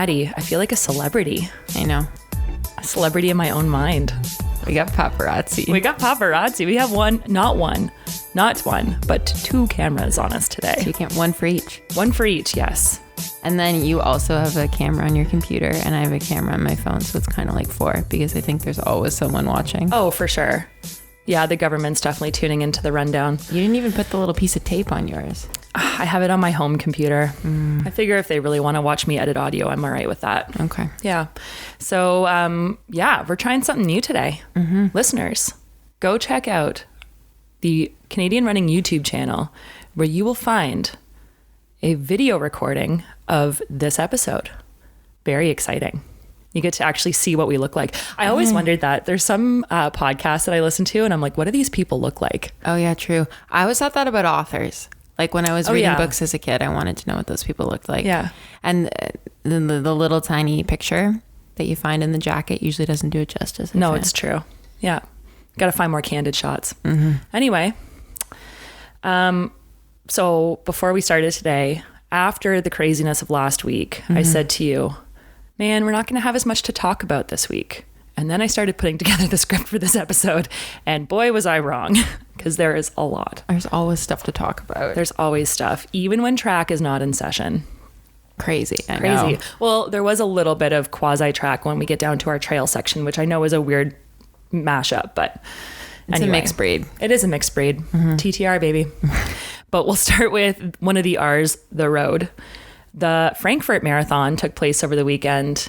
Maddy, I feel like a celebrity. I know. A celebrity in my own mind. We got paparazzi. We have not one, but 2 cameras on us today. So you can't, one for each. One for each, yes. And then you also have a camera on your computer, and I have a camera on my phone, so it's kind of like 4, because I think there's always someone watching. Oh, for sure. Yeah, the government's definitely tuning into the rundown. You didn't even put the little piece of tape on yours. I have it on my home computer. I figure if they really want to watch me edit audio, I'm all right with that. Okay. Yeah. So, we're trying something new today. Listeners, go check out the Canadian Running YouTube channel, where you will find a video recording of this episode. Very exciting. You get to actually see what we look like. I always wondered that. There's some podcasts that I listen to, and I'm like, what do these people look like? Oh, yeah, true. I always thought that about authors. Like when I was reading books as a kid, I wanted to know what those people looked like. Yeah. And the little tiny picture that you find in the jacket usually doesn't do it justice. No, it's true. Yeah. Got to find more candid shots. Anyway, so before we started today, after the craziness of last week, I said to you, man, we're not going to have as much to talk about this week. And then I started putting together the script for this episode, and boy, was I wrong, because there is a lot. There's always stuff to talk about. There's always stuff, even when track is not in session. Crazy. I know. Well, there was a little bit of quasi-track when we get down to our trail section, which I know is a weird mashup, but it's a mixed breed. It is a mixed breed. TTR, baby. But we'll start with one of the R's, the road. The Frankfurt Marathon took place over the weekend,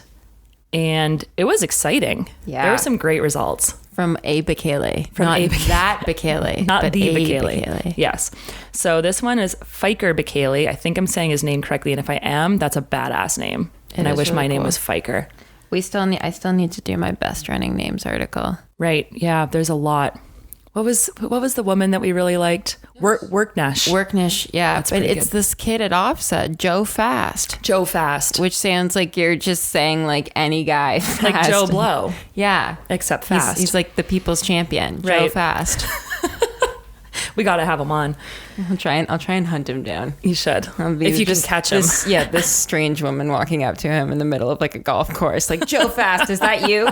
and it was exciting. Yeah. There were some great results. From A. Bekele. That Bekele. Not but the A. Bekele. Yes. So this one is Fiker Bekele. I think I'm saying his name correctly, and if I am, that's a badass name. And I wish my name was Fiker. I still need to do my best running names article. Right. Yeah, there's a lot. What was the woman that we really liked? Worknesh, yeah. But it's good. this kid at Offset, Joe Fast. Joe Fast. Which sounds like you're just saying like any guy. Fast. Like Joe Blow. Yeah. Except fast. He's like the people's champion. Right. Joe Fast. We got to have him on. I'll try and hunt him down. You should. If you can catch him. This strange woman walking up to him in the middle of like a golf course. Like, Joe Fast, is that you?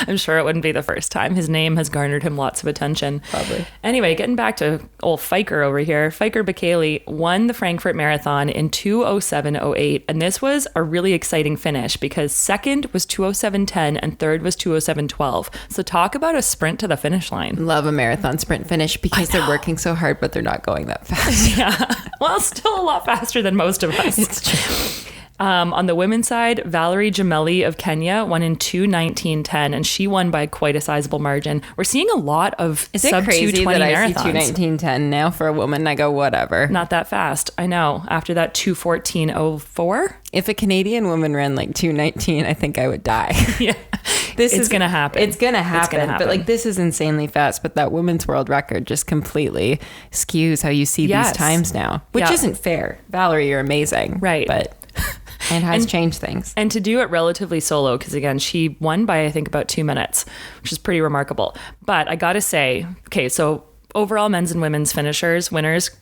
I'm sure it wouldn't be the first time. His name has garnered him lots of attention. Probably. Anyway, getting back to old Fiker over here. Fiker Bekele won the Frankfurt Marathon in 2:07:08, and this was a really exciting finish because second was 2:07:10 and third was 2:07:12. So talk about a sprint to the finish line. Love a marathon sprint finish because they're working so hard, but they're not going that fast. Yeah. Well, still a lot faster than most of us. It's true. On the women's side, Valeria Jundred of Kenya won in 2:19:10, and she won by quite a sizable margin. We're seeing a lot of sub 2:20 marathons. I see 2:19:10 now for a woman, and I go, whatever. Not that fast. I know. After that 2:14:04. If a Canadian woman ran like 2:19, I think I would die. Yeah. It's going to happen. It's going to happen. But like this is insanely fast. But that women's world record just completely skews how you see these times now, which isn't fair. Valerie, you're amazing. Right. But and has changed things. And to do it relatively solo, because again, she won by, I think, about 2 minutes, which is pretty remarkable. But I got to say, okay, so overall men's and women's winners,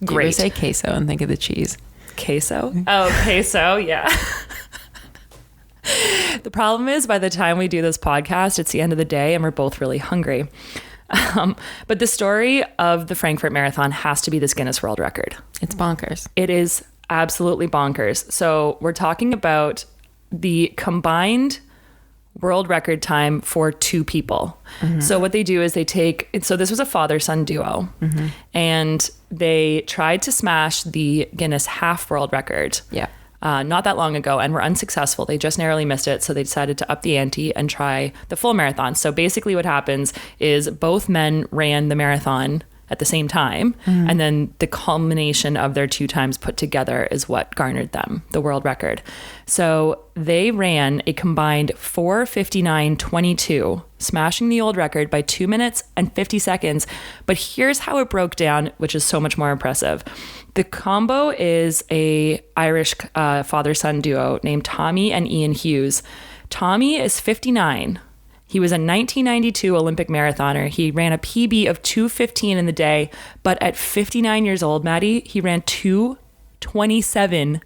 great. You ever say queso and think of the cheese? Queso? Oh, queso, yeah. The problem is by the time we do this podcast, it's the end of the day and we're both really hungry. But the story of the Frankfurt Marathon has to be this Guinness World Record. It's bonkers. It is absolutely bonkers. So we're talking about the combined world record time for 2 people. So what they do is so this was a father-son duo, and they tried to smash the Guinness half world record. Yeah. Not that long ago, and were unsuccessful. They just narrowly missed it, so they decided to up the ante and try the full marathon. So basically what happens is both men ran the marathon at the same time, and then the culmination of their 2 times put together is what garnered them the world record. So they ran a combined 4:59:22, smashing the old record by 2 minutes and 50 seconds. But here's how it broke down, which is so much more impressive. The combo is a Irish father-son duo named Tommy and Ian Hughes. Tommy is 59. He was a 1992 Olympic marathoner. He ran a PB of 2:15 in the day, but at 59 years old, Maddy, he ran 2:27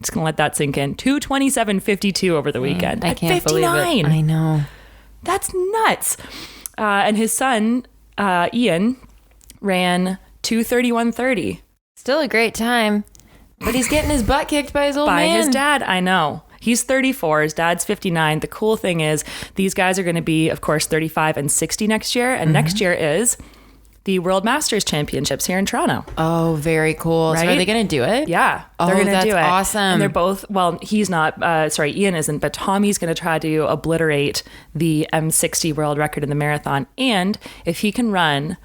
Just going to let that sink in. 2:27.52 over the weekend. I can't believe it. I know. That's nuts. And his son, Ian, ran 2:31.30. Still a great time, but he's getting his butt kicked by his old man. By his dad, I know. He's 34, his dad's 59. The cool thing is these guys are going to be, of course, 35 and 60 next year. And next year is the World Masters Championships here in Toronto. Oh, very cool. Right? So are they going to do it? Yeah, they're going to do it. Awesome. And they're both, well, he's not, Ian isn't, but Tommy's going to try to obliterate the M60 world record in the marathon. And if he can run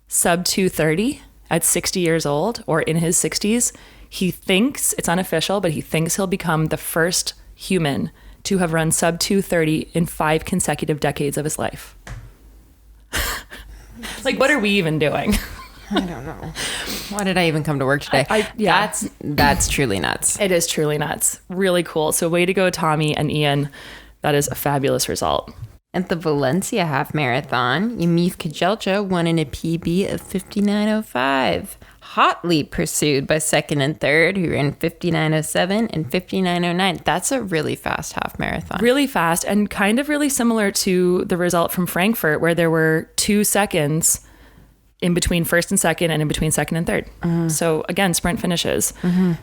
sub 2:30 at 60 years old or in his 60s, he thinks, it's unofficial, but he thinks he'll become the first human to have run sub 2:30 in 5 consecutive decades of his life. Like, what are we even doing? I don't know. Why did I even come to work today? That's truly nuts. It is truly nuts. Really cool. So way to go, Tommy and Ian. That is a fabulous result. At the Valencia Half-Marathon, Yemif Kejelcha won in a PB of 59:05. Hotly pursued by second and third, who ran 59:07 and 59:09. That's a really fast half marathon. Really fast, and kind of really similar to the result from Frankfurt, where there were 2 seconds in between first and second and in between second and third. So again, sprint finishes.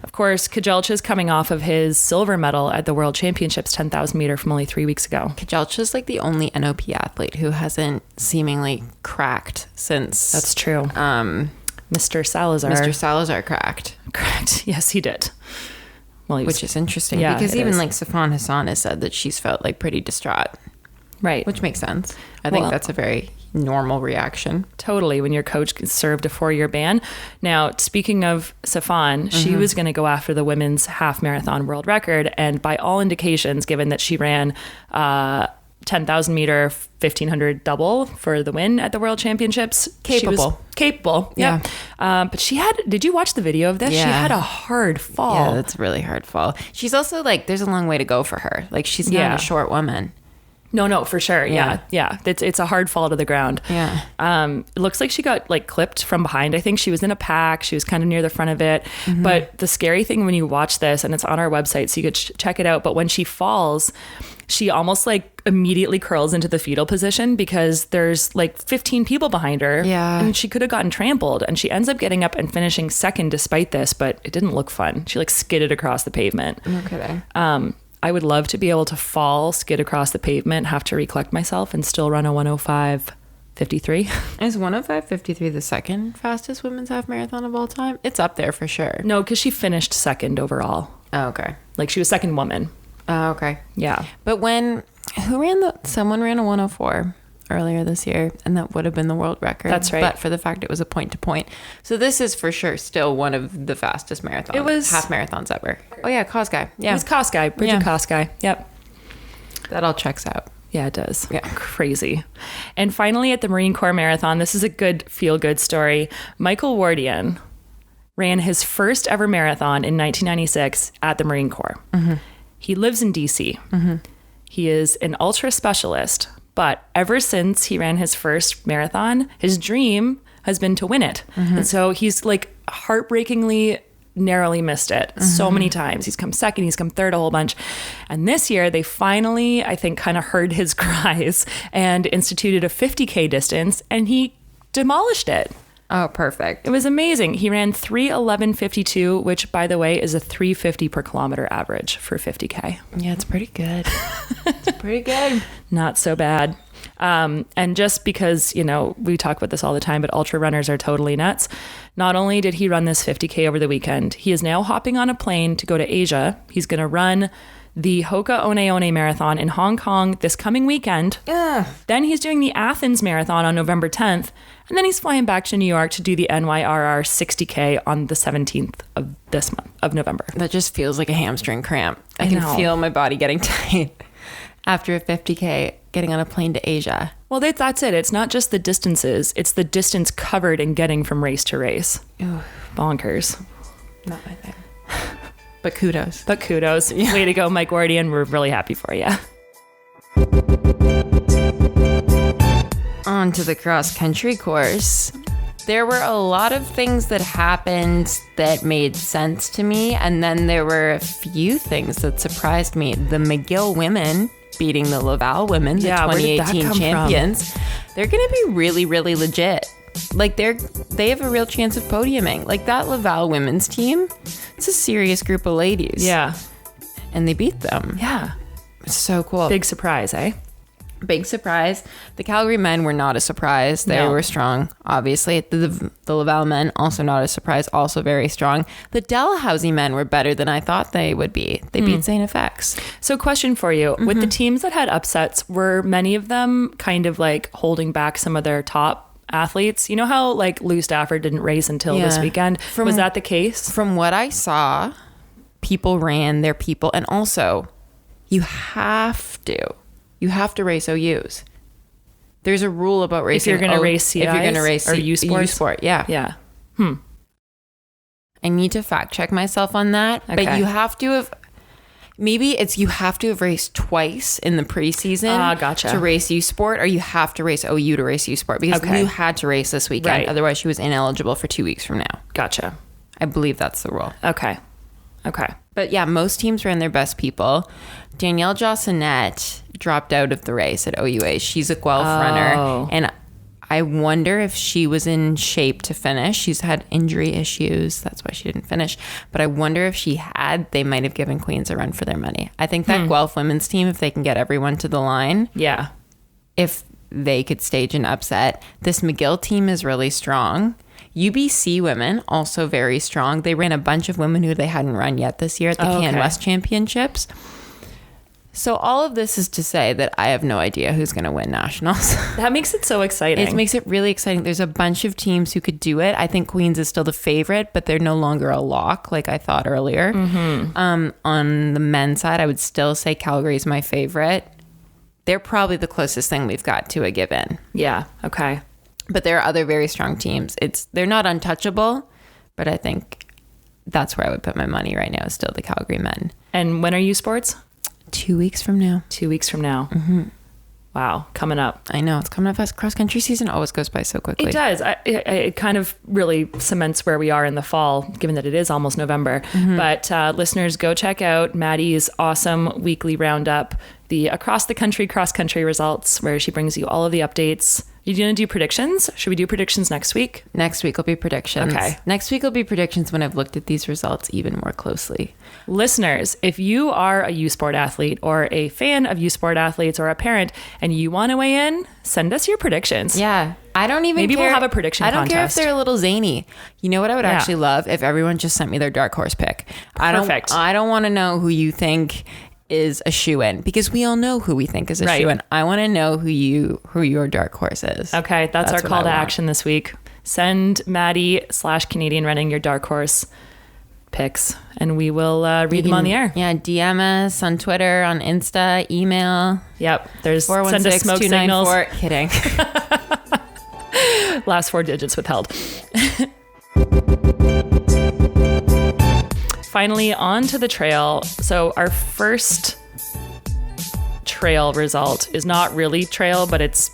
Of course, Kejelcha is coming off of his silver medal at the World Championships 10,000 meter from only 3 weeks ago. Kejelcha is like the only NOP athlete who hasn't seemingly cracked since. That's true. Mr. Salazar cracked. Yes, he did. Well, which is interesting because even like Safan Hassan has said that she's felt like pretty distraught. Right. Which makes sense. I think that's a very normal reaction. Totally. When your coach served a 4-year ban. Now, speaking of Safan, she was going to go after the women's half marathon world record. And by all indications, given that she ran 10,000 meter, 1,500 double for the win at the World Championships. Capable. She was capable. Yeah. But she had, did you watch the video of this? Yeah. She had a hard fall. Yeah, that's a really hard fall. She's also like, there's a long way to go for her. Like she's not a short woman. No, for sure. Yeah. It's a hard fall to the ground. Yeah. It looks like she got like clipped from behind. I think she was in a pack. She was kind of near the front of it. But the scary thing when you watch this, and it's on our website, so you could check it out. But when she falls, she almost like immediately curls into the fetal position because there's like 15 people behind her. Yeah. And she could have gotten trampled. And she ends up getting up and finishing second despite this, but it didn't look fun. She like skidded across the pavement. No kidding. I would love to be able to fall, skid across the pavement, have to recollect myself, and still run a 105.53. Is 105.53 the second fastest women's half marathon of all time? It's up there for sure. No, because she finished second overall. Oh, okay. Like she was second woman. Oh, okay. Yeah. But someone ran a 104 earlier this year, and that would have been the world record. That's right. But for the fact it was a point to point. So this is for sure still one of the fastest half marathons ever. Oh yeah, Kosgei. Yeah. It was Kosgei, Bridget Kosgei. Yep. That all checks out. Yeah, it does. Yeah. Crazy. And finally at the Marine Corps Marathon, this is a good feel-good story. Micheal Wardian ran his first ever marathon in 1996 at the Marine Corps. He lives in DC. He is an ultra specialist, but ever since he ran his first marathon, his dream has been to win it. And so he's like heartbreakingly narrowly missed it so many times. He's come second, he's come third a whole bunch. And this year they finally, I think, kind of heard his cries and instituted a 50K distance, and he demolished it. Oh, perfect. It was amazing. He ran 3:11.52, which, by the way, is a 3:50 per kilometer average for 50K. Yeah, it's pretty good. It's pretty good. Not so bad. And just because, we talk about this all the time, but ultra runners are totally nuts. Not only did he run this 50K over the weekend, he is now hopping on a plane to go to Asia. He's going to run the Hoka One One Marathon in Hong Kong this coming weekend. Then he's doing the Athens Marathon on November 10th. And then he's flying back to New York to do the NYRR 60K on the 17th of this month of November. That just feels like a hamstring cramp. I can feel my body getting tight after a 50K getting on a plane to Asia. Well, that's it. It's not just the distances. It's the distance covered in getting from race to race. Ooh. Bonkers. Not my thing. But kudos. Yeah. Way to go, Mike Wardian. We're really happy for you. On to the cross-country course. There were a lot of things that happened that made sense to me, and then there were a few things that surprised me. The McGill women beating the Laval women, the 2018 champions. They're going to be really, really legit. Like they have a real chance of podiuming. Like that Laval women's team, it's a serious group of ladies. Yeah. And they beat them. Yeah. It's so cool. Big surprise, eh? Big surprise. The Calgary men were not a surprise. They were strong, obviously. The Laval men, also not a surprise, also very strong. The Dalhousie men were better than I thought they would be. They beat St. FX. So question for you. With the teams that had upsets, were many of them kind of like holding back some of their top athletes? You know how like Lou Stafford didn't race until this weekend? Was that the case? From what I saw, people ran their people. And also, you have to race OUs. There's a rule about racing. If you're going to race CIs, if you're going to race or U Sports? sport, yeah. Yeah. I need to fact check myself on that. Okay. But you have to have, you have to have raced twice in the preseason gotcha. to race U Sport, or you have to race OU to race U Sport, because Lou had to race this weekend. Right. Otherwise, she was ineligible for 2 weeks from now. Gotcha. I believe that's the rule. Okay. But yeah, most teams ran their best people. Danielle Jossinette dropped out of the race at OUA. She's a Guelph runner. And I wonder if she was in shape to finish. She's had injury issues. That's why she didn't finish. But I wonder if she had, they might have given Queens a run for their money. I think that Guelph women's team, if they can get everyone to the line, if they could stage an upset. This McGill team is really strong. UBC women, also very strong. They ran a bunch of women who they hadn't run yet this year at the Can West Championships. So all of this is to say that I have no idea who's going to win nationals. That makes it so exciting. It makes it really exciting. There's a bunch of teams who could do it. I think Queens is still the favorite, but they're no longer a lock like I thought earlier. On the men's side, I would still say Calgary is my favorite. They're probably the closest thing we've got to a given. Yeah. Okay. But there are other very strong teams. They're not untouchable, but I think that's where I would put my money right now, is still the Calgary men. And when are U Sports? 2 weeks from now. 2 weeks from now. Wow. Coming up. I know. It's coming up fast. Cross-country season always goes by so quickly. It does. It kind of really cements where we are in the fall, given that it is almost November. But listeners, go check out Maddy's awesome weekly roundup, the across the country cross-country results, where she brings you all of the updates. Are you going to do predictions? Should we do predictions next week? Next week will be predictions. Okay. Next week will be predictions when I've looked at these results even more closely. Listeners, if you are a U Sport athlete or a fan of U Sport athletes or a parent and you want to weigh in, send us your predictions. Yeah. I don't even Maybe care. we'll have a prediction I don't contest. care if they're a little zany. You know what I would actually love? If everyone just sent me their dark horse pick. Perfect. I don't want to know who you think is a shoe-in, because we all know who we think is a shoe-in. I want to know who your dark horse is. Okay, that's our call to action this week. Send Maddy/Canadian Running your dark horse picks, and we will read them on the air. Yeah, DM us on Twitter, on Insta, email. Yep, there's send us smoke signals. Kidding. Last 4 digits withheld. Finally, on to the trail. So our first trail result is not really trail, but it's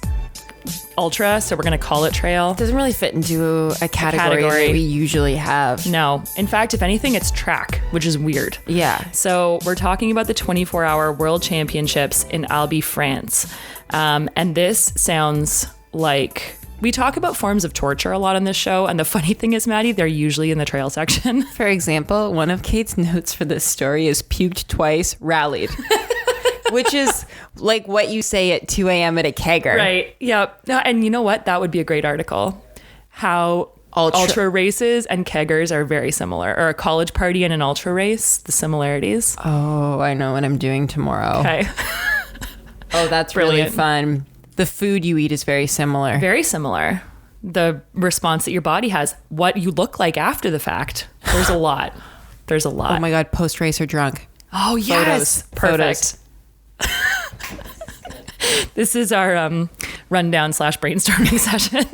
ultra, so we're going to call it trail. It doesn't really fit into a category that we usually have. No. In fact, if anything, it's track, which is weird. Yeah. So we're talking about the 24-hour World Championships in Albi, France. And this sounds like... We talk about forms of torture a lot on this show, and the funny thing is, Maddy, they're usually in the trail section. For example, one of Kate's notes for this story is puked twice, rallied. Which is like what you say at 2 a.m. at a kegger. Right, yep. And you know what? That would be a great article. How ultra races and keggers are very similar. Or a college party and an ultra race, the similarities. Oh, I know what I'm doing tomorrow. Okay. Oh, that's really fun. The food you eat is very similar. Very similar. The response that your body has, what you look like after the fact. There's a lot. There's a lot. Oh my God, post-race or drunk. Oh, yes. Perfect. This is our rundown/brainstorming session.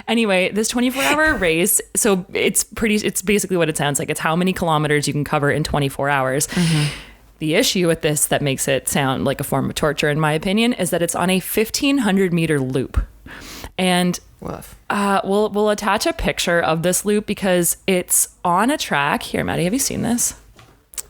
Anyway, this 24-hour race, so it's basically what it sounds like. It's how many kilometers you can cover in 24 hours. The issue with this that makes it sound like a form of torture, in my opinion, is that it's on a 1,500 meter loop. And Woof. We'll attach a picture of this loop because it's on a track. Here, Maddy, have you seen this?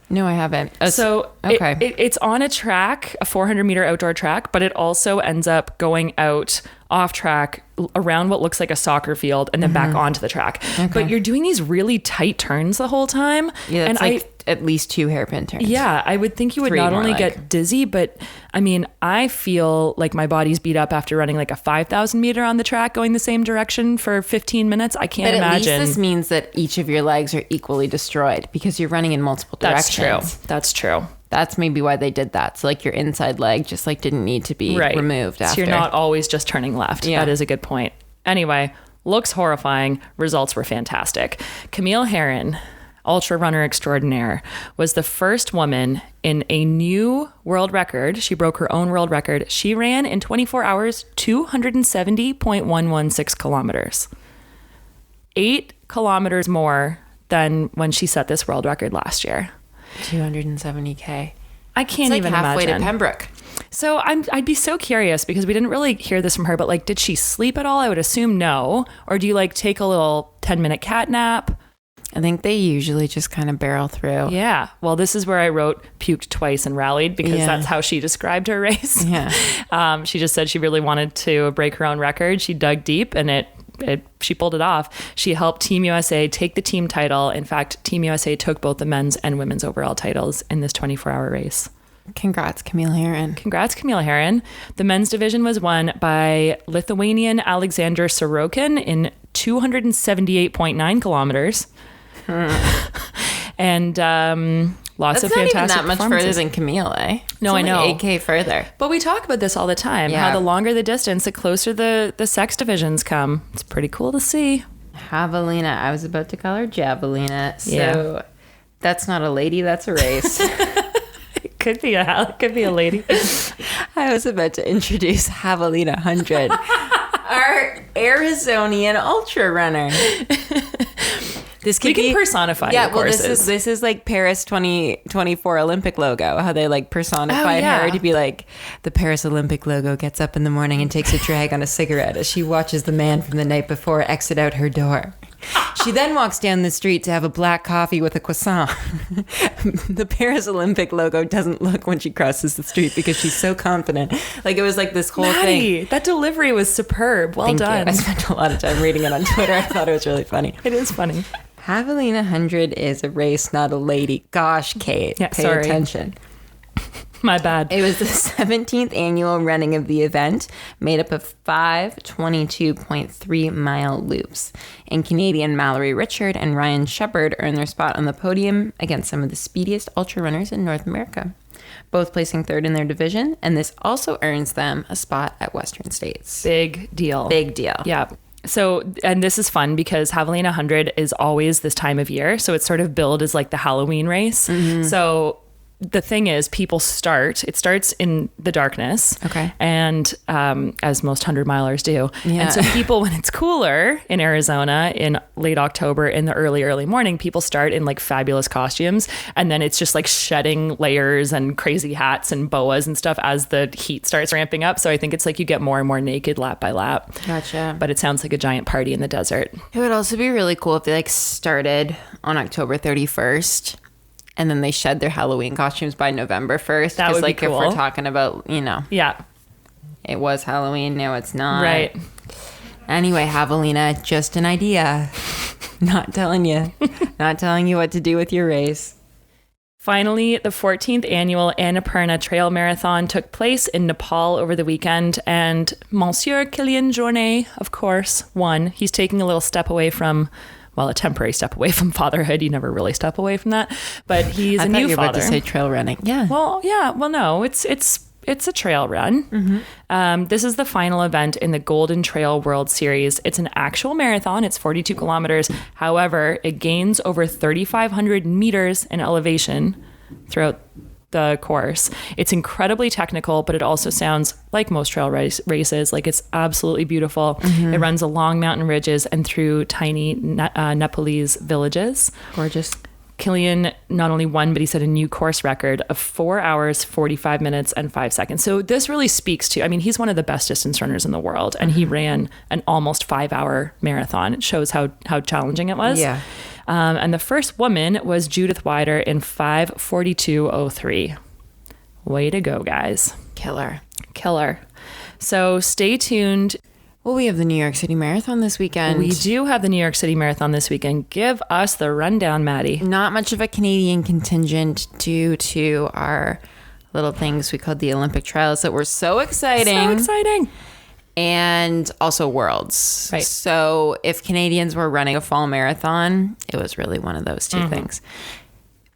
No, I haven't. Okay. It's on a track, a 400-meter outdoor track, but it also ends up going out off track around what looks like a soccer field and then back onto the track. Okay. But you're doing these really tight turns the whole time. Yeah, it's like at least 2 hairpin turns. Yeah, I would think you would not only get dizzy, but I mean, I feel like my body's beat up after running like a 5,000 meter on the track going the same direction for 15 minutes. I can't imagine. At least this means that each of your legs are equally destroyed because you're running in multiple directions. That's true. That's maybe why they did that. So like your inside leg just like didn't need to be removed after. So you're not always just turning left. Yeah. That is a good point. Anyway, looks horrifying. Results were fantastic. Camille Herron, ultra runner extraordinaire, was the first woman in a new world record. She broke her own world record. She ran in 24 hours, 270.116 kilometers. 8 kilometers more than when she set this world record last year. 270K. I can't even halfway imagine. to Pembroke. So I'd be so curious because we didn't really hear this from her, but like, did she sleep at all? I would assume no. Or do you like take a little 10-minute cat nap? I think they usually just kind of barrel through. Yeah. Well, this is where I wrote puked twice and rallied because that's how she described her race. Yeah. She just said she really wanted to break her own record. She dug deep and she pulled it off. She helped Team USA take the team title. In fact, Team USA took both the men's and women's overall titles in this 24-hour race. Congrats, Camille Herron. Congrats, Camille Herron. The men's division was won by Lithuanian Alexander Sorokin in 278.9 kilometers. And lots of fantastic performances. That's not even that much further than Camille, eh? No, I know. 8K further. But we talk about this all the time. Yeah. How the longer the distance, the closer the sex divisions come. It's pretty cool to see. Javelina. I was about to call her Javelina. So that's not a lady, that's a race. It could be a lady. I was about to introduce Javelina Jundred, our Arizonian ultra runner. We can personify your courses. This is like Paris 2024 Olympic logo, how they like personified her to be like, the Paris Olympic logo gets up in the morning and takes a drag on a cigarette as she watches the man from the night before exit out her door. She then walks down the street to have a black coffee with a croissant. The Paris Olympic logo doesn't look when she crosses the street because she's so confident. Like it was like this whole thing. That delivery was superb. Well done. I spent a lot of time reading it on Twitter. I thought it was really funny. It is funny. Javelina Jundred is a race, not a lady. Gosh, Kate, pay attention. My bad. It was the 17th annual running of the event, made up of 5 22.3-mile loops. And Canadian Mallory Richard and Ryan Shephard earned their spot on the podium against some of the speediest ultra runners in North America, both placing 3rd in their division. And this also earns them a spot at Western States. Big deal. Big deal. Yeah. So, and this is fun because Javelina Jundred is always this time of year. So it's sort of billed as like the Halloween race. Mm-hmm. So the thing is, it starts in the darkness. Okay. And as most 100-milers do. Yeah. And so people, when it's cooler in Arizona in late October, in the early morning, people start in like fabulous costumes. And then it's just like shedding layers and crazy hats and boas and stuff as the heat starts ramping up. So I think it's like you get more and more naked lap by lap. Gotcha. But it sounds like a giant party in the desert. It would also be really cool if they like started on October 31st. And then they shed their Halloween costumes by November 1st. That would be cool. If we're talking about, Yeah. It was Halloween, now it's not. Right. Anyway, Javelina, just an idea. Not telling you. Not telling you what to do with your race. Finally, the 14th annual Annapurna Trail Marathon took place in Nepal over the weekend, and Monsieur Killian Jornet, of course, won. He's taking a little step away from... Well, a temporary step away from fatherhood. You never really step away from that. But he's a new father. I thought you were about to say trail running. Yeah. Well, yeah. Well, no, it's a trail run. Mm-hmm. This is the final event in the Golden Trail World Series. It's an actual marathon. It's 42 kilometers. However, it gains over 3,500 meters in elevation throughout the course. It's incredibly technical, but it also sounds like most trail races. Like it's absolutely beautiful. Mm-hmm. It runs along mountain ridges and through tiny Nepalese villages. Gorgeous. Killian not only won, but he set a new course record of 4 hours, 45 minutes, and 5 seconds. So this really speaks to, I mean, he's one of the best distance runners in the world, and he ran an almost 5-hour marathon. It shows how challenging it was. Yeah. And the first woman was Judith Wider in 5:42:03. Way to go, guys. Killer. So stay tuned. Well, we have the New York City Marathon this weekend. We do have the New York City Marathon this weekend. Give us the rundown, Maddy. Not much of a Canadian contingent due to our little things we called the Olympic trials that were so exciting. And also Worlds. Right. So if Canadians were running a fall marathon, it was really one of those two things.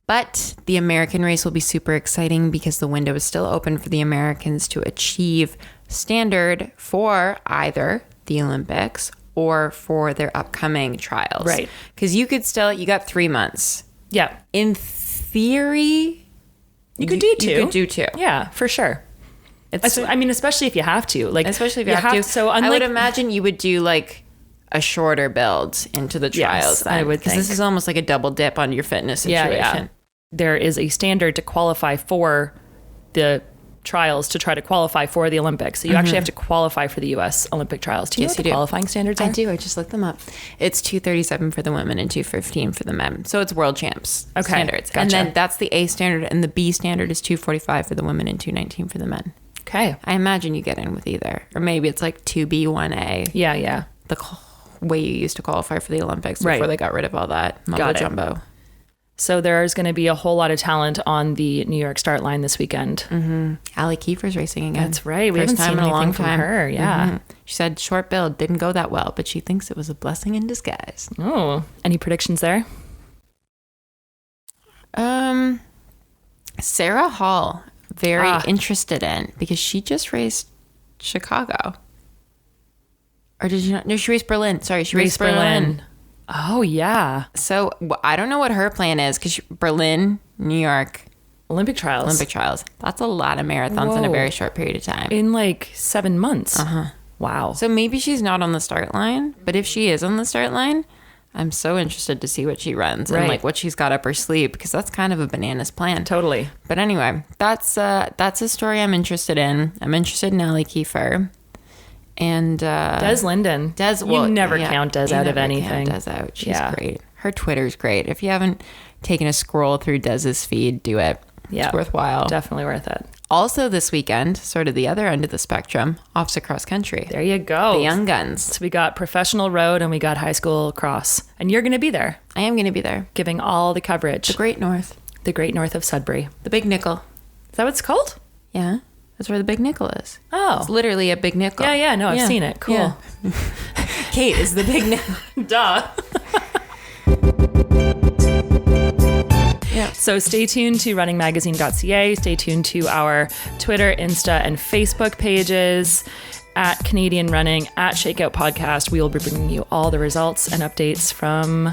But the American race will be super exciting because the window is still open for the Americans to achieve standard for either the Olympics or for their upcoming trials. Right. Because you got 3 months. Yeah. In theory, You could do two. You could do two. Yeah, for sure. Especially if you have to. Especially if you have to. So I would imagine you would do like a shorter build into the trials. Yes, I would think. Because this is almost like a double dip on your fitness situation. Yeah. There is a standard to qualify for the trials to try to qualify for the Olympics. So you actually have to qualify for the U.S. Olympic trials. Do you know what the qualifying standards are? I do. I just looked them up. It's 2:37 for the women and 2:15 for the men. So it's world champs standards. Gotcha. And then that's the A standard, and the B standard is 2:45 for the women and 2:19 for the men. Okay. I imagine you get in with either. Or maybe it's like 2B, 1A. Yeah. The way you used to qualify for the Olympics before they got rid of all that mumbo jumbo. So there's going to be a whole lot of talent on the New York start line this weekend. Allie Kiefer's racing again. That's right. We haven't seen anything from her. Yeah. She said short build didn't go that well, but she thinks it was a blessing in disguise. Oh, any predictions there? Sarah Hall, very interested in, because she just raced Chicago. Or did you not? No, she raced Berlin. Sorry, she raced Berlin. Oh, yeah. So I don't know what her plan is, because Berlin, New York, Olympic trials. That's a lot of marathons in a very short period of time. In like 7 months. Wow. So maybe she's not on the start line, but if she is on the start line, I'm so interested to see what she runs and like what she's got up her sleeve, because that's kind of a bananas plan. Totally. But anyway, that's a story I'm interested in. I'm interested in Allie Kiefer. And Des Linden. You never count Des out of anything. Des out. She's great. Her Twitter's great. If you haven't taken a scroll through Des's feed, do it. Yeah. It's worthwhile. Definitely worth it. Also this weekend, sort of the other end of the spectrum, Officer Cross Country. There you go. The young guns. So we got professional road and we got high school cross. And you're going to be there. I am going to be there. Giving all the coverage. The Great North. The Great North of Sudbury. The Big Nickel. Is that what it's called? Yeah. That's where the Big Nickel is. Oh. It's literally a big nickel. Yeah. No, I've seen it. Cool. Yeah. Kate is the Big Nickel. Duh. Yeah. So stay tuned to runningmagazine.ca. Stay tuned to our Twitter, Insta, and Facebook pages at Canadian Running, at Shakeout Podcast. We will be bringing you all the results and updates from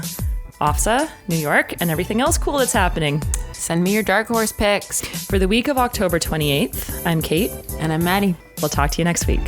OFSA, New York, and everything else cool that's happening. Send me your dark horse picks. For the week of October 28th, I'm Kate. And I'm Maddy. We'll talk to you next week.